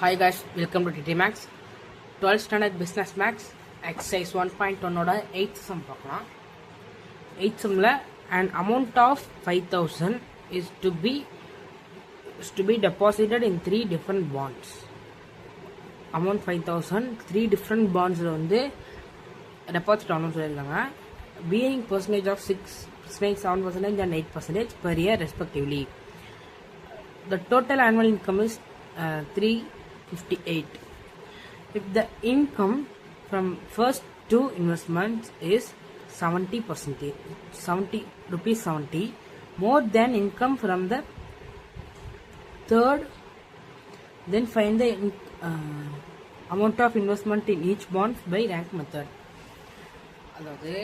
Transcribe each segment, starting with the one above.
Hi guys, welcome to TT Max. 12th standard business max exercise 1.1 ஓட 8th sum பார்க்கலாம். 8th sumல an amount of 5000 is to be deposited in 3 different bonds. Amount 5000 3 different bonds வந்து deposit ஆகணும்னு சொல்லியிருக்காங்க. Being percentage of 6%, 7% and 8% per year respectively. The total annual income is 358. If the income from first two investments is 70%, 70 more than income from the third, then find the amount of investment in each bond by rank method. அதாவது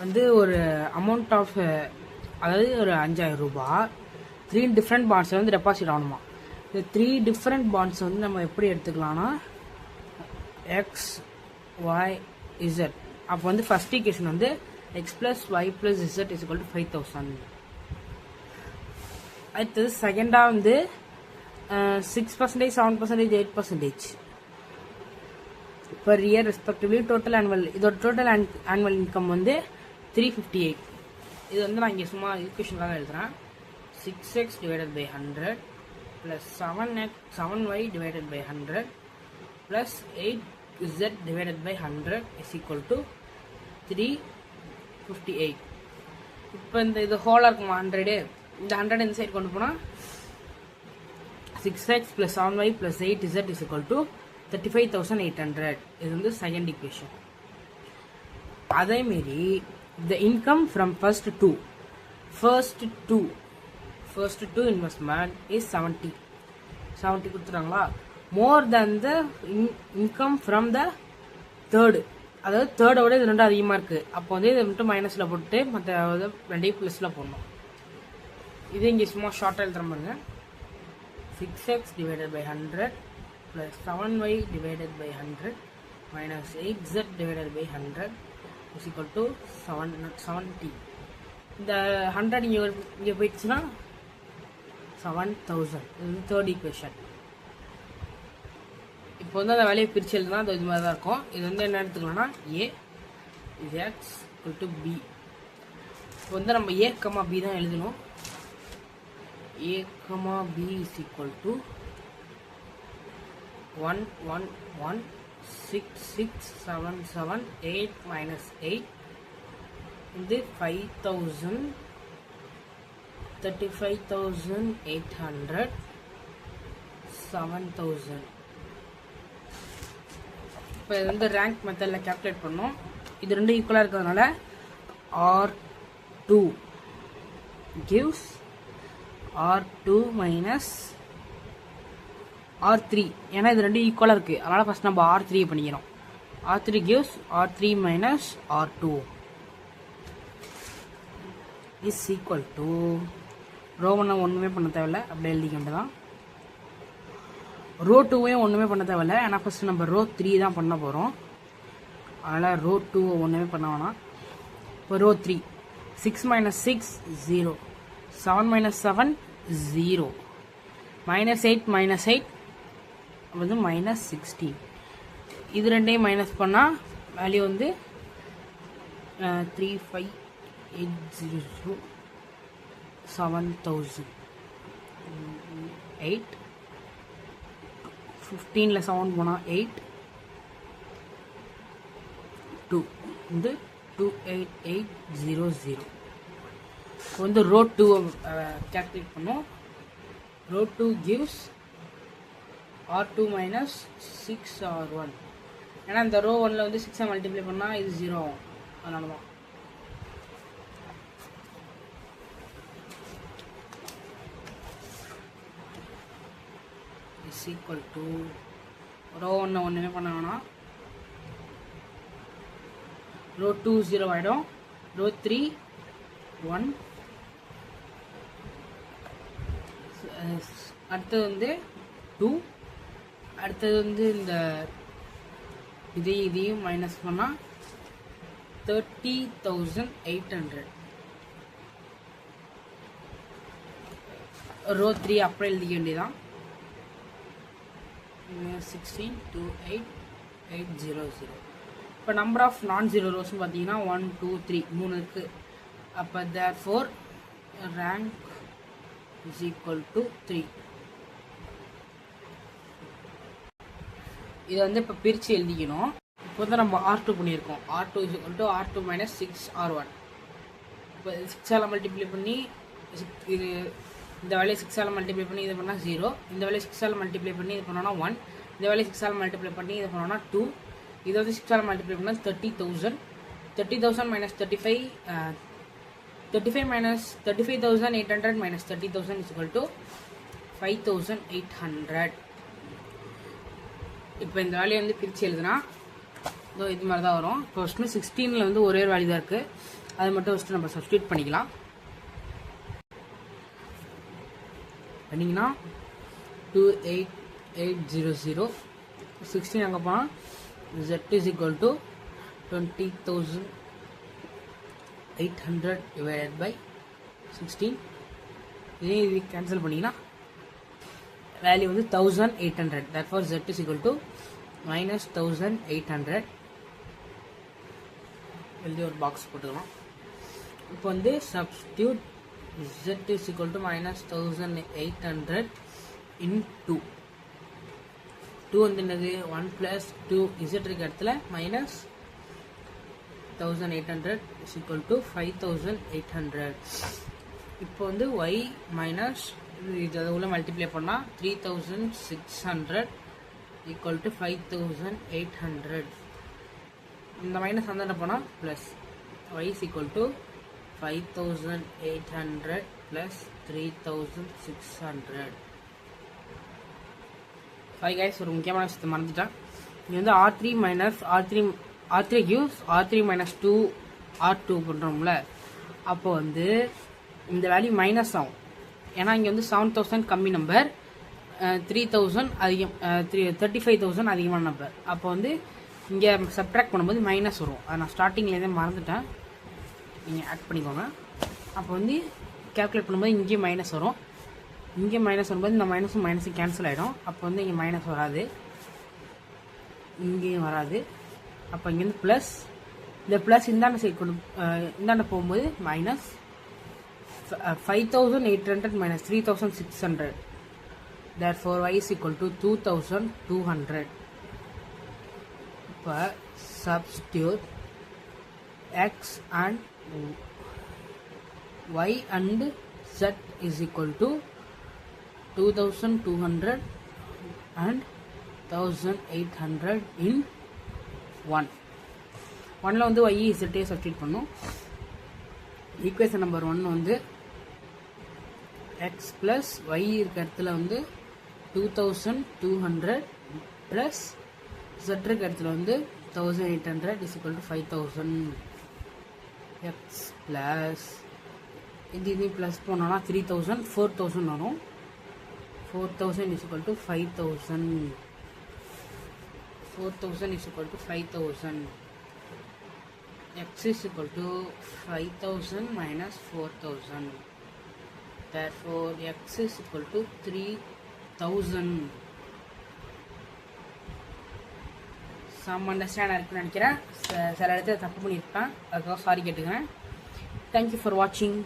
வந்து ஒரு amount of அதாவது ஒரு 5000 ரூபாய் 3 different bonds வந்து deposit ஆகணுமா. இந்த 3 different bonds வந்து நம்ம எப்படி எடுத்துக்கலாம்னா எக்ஸ் ஒய் இசட். அப்போ வந்து ஃபர்ஸ்ட் ஈக்குவேஷன் வந்து x plus y plus z is equal to 5000. அடுத்தது செகண்டாக வந்து 6%, 7%, 8% per year respectively. Total annual இதோட டோட்டல் ஆனுவல் இன்கம் வந்து 358. இது வந்து நான் இங்கே சும்மா ஈக்குவேஷன்லாம் எழுதுறேன். 6x divided by 100 plus 7y divided by 100 plus 8z divided by 100 is equal to 358. இப்போ இது ஹோலாக இருக்குமா 100, இந்த 100 இந்த சைடு கொண்டு போனால் 6x plus 7y plus 8z is equal to 35,800. இது வந்து செகண்ட் ஈக்குவேஷன். அதேமாரி the income from first two investment is 70 கொடுத்துறாங்களா. more than the income from the third, அதாவது தேர்டோட இது ரெண்டும் அதிகமாக இருக்குது. அப்போ வந்து இதை மட்டும் மைனஸில் போட்டு மற்ற ரெண்டையும் ப்ளஸில் போடணும். இது இங்கே சும்மா ஷார்ட்டாக எழுதுற பாருங்க. 6x divided by 100 plus 7y divided by 100 minus 8z divided by 100 is equal to 70. இந்த 100 இங்கே போயிடுச்சுன்னா 7000. இது தேர்ட் ஈக்குவேஷன். இப்போ வந்து அந்த வேலையை பிரித்து எழுதுனா அது இது மாதிரி தான் இருக்கும். இது வந்து என்ன எடுத்துக்கலாம்னா ஏ இது எக்ஸ் ஈக்குவல் டு பி. இப்போ வந்து நம்ம ஏ கமா பி தான் எழுதணும். A comma B is equal to 1116677 8 8 இது 5000 35,800 7000. இப்போ இது வந்து ரேங்க் மெத்தடில் கேல்குலேட் பண்ணோம். இது ரெண்டும் ஈக்குவலாக இருக்கிறதுனால R2 gives R2 minus R3. ஏன்னா இது ரெண்டும் ஈக்குவலாக இருக்குது, அதனால் ஃபஸ்ட் நம்ம R3 பண்ணிக்கிறோம். R3 gives R3 minus R2 is equal to row 1 ஒன்றுமே பண்ண தேவையில்லை, அப்படியே எழுதிக்க வேண்டியதான். ரோ 2வையும் ஒன்றுமே பண்ண தேவையில்லை, ஏன்னா ஃபஸ்ட்டு நம்ம ரோ 3 தான் பண்ண போகிறோம். அதனால் ரோ 2 ஒன்றுமே பண்ண வேணாம். இப்போ row 3 6 minus 6 0 7 minus 7 0 minus 8 minus 8 வந்து minus 60. இது ரெண்டையும் மைனஸ் பண்ணால் வேல்யூ வந்து 3580 7000 8 15ல் 7 போனால் 8 2 வந்து 28800. இப்போ வந்து ரோ 2 கேல்குலேட் பண்ணோம். Row 2 gives R2 minus 6R1. ஏன்னா இந்த ரோ 1ல் வந்து 6 மல்டிப்ளை பண்ணால் இது 0 ஆகும், அதனால தான். இஸ் ஈக்குவல் டு ரோ 1 ஒன்றுமே பண்ண வேணாம். ரோ 2 0 ஆகிடும். ரோ 3 1. அடுத்தது வந்து 2. அடுத்தது வந்து இந்த இதையும் மைனஸ் பண்ணால் 30,800. ரோ 3 அப்படியே எழுதிக்க வேண்டியதான். 16 2 8 8 0 0. இப்போ நம்பர் ஆஃப் நான் ஜீரோ ரோஸ்னு பார்த்தீங்கன்னா 1 2 3 3 இருக்குது. அப்போ therefore rank is equal to 3. இதை வந்து இப்போ பிரித்து எழுதிக்கணும். இப்போ வந்து நம்ம R2 பண்ணியிருக்கோம். R2 is equal to R2 minus 6R1. இப்போ 6ஆல் மல்டிப்ளை பண்ணி இது இந்த வேலையை 6ஆல் மல்டிப்ளை பண்ணி இது பண்ணால் 0. இந்த வேலையை 6ஆல் மல்டிப்ளை பண்ணி இது பண்ணோன்னா 1. இந்த வேலையை 6ஆல் மல்டிப்ளை பண்ணி இது பண்ணோன்னா 2. இது வந்து 6ஆல் மல்டிப்ளை பண்ணால் 30,000. 30,000 minus 35 35 minus 35,800 minus 30,000 is equal to 5,800. இப்போ இந்த வேலையை வந்து பிரித்து எழுதுனா இது மாதிரி தான் வரும். இப்போ ஃபஸ்ட்டு 16ல் வந்து ஒரே ஒரு வேல்யூ தான் இருக்குது. அது மட்டும் ஃபஸ்ட்டு நம்ம சப்ஸ்டியூட் பண்ணிக்கலாம். பண்ணிங்கன்னா 28800 16 அங்கே போனால் z is equal to 20,800 divided by 16. இதே இது கேன்சல் பண்ணிங்கன்னா வேல்யூ வந்து 1800. therefore z is equal to minus 1800. எழுதி ஒரு பாக்ஸ் போட்டுக்கலாம். இப்போ வந்து substitute z is equal to minus 1800 in 2. 2 வந்து என்னது 1 plus 2 z இருக்க இடத்துல minus 1800 is equal to 5,800. இப்போ வந்து y minus இது உள்ள மல்டிப்ளை பண்ணால் 3,600 equal to 5,800. இந்த மைனஸ் வந்து என்ன பண்ணால் plus y is equal to 5,800 plus 3,600. Sorry guys, ஒரு முக்கியமான விஷயத்தை மறந்துட்டேன். இங்கே வந்து R3 minus R3 gives R3 minus 2 R2 பண்ணுறோம்ல, அப்போ வந்து இந்த வேல்யூ மைனஸ் ஆகும். ஏன்னா இங்கே வந்து 7,000 கம்மி நம்பர், 3,000 அதிகம், 35,000 அதிகமான நம்பர். அப்போ வந்து இங்கே சப்ட்ராக்ட் பண்ணும்போது மைனஸ் வரும். அதை நான் ஸ்டார்டிங்லேருந்தே மறந்துட்டேன், நீங்கள் ஆட் பண்ணிக்கோங்க. அப்போ வந்து கேல்குலேட் பண்ணும்போது இங்கேயும் மைனஸ் வரும். இங்கே மைனஸ் வரும்போது இந்த மைனஸும் கேன்சல் ஆகிடும். அப்போ வந்து இங்கே மைனஸ் வராது, இங்கேயும் வராது. அப்போ இங்கேருந்து ப்ளஸ், இந்த ப்ளஸ் இந்தாண்ட சைடு இந்தாண்ட போகும்போது minus 5,800 minus 3,600. therefore y is equal to 2,200. இப்போ substitute x and y and z is equal to 2,200 and 1,800 in 1. 1ல வந்து y z சப்ஸ்டியூட் பண்ணும். ஈக்குவேஷன் நம்பர் 1 வந்து x plus y இருக்க இடத்துல வந்து 2,200 plus z இருக்க இடத்துல வந்து 1,800 is equal to 5,000. x plus இது ப்ளஸ் போனோம்னா 3,000 4,000 வரும். 4,000 is equal to 5,000. 4,000 is equal to 5,000. x is equal to 5,000 minus 4,000. therefore x is equal to 3,000. Some understand இருக்குன்னு நினைக்கிறேன். சில இடத்துல தப்பு பண்ணியிருப்பேன், அதுக்காக சாரி கேட்டுக்கிறேன். தேங்க்யூ ஃபார் வாட்சிங்.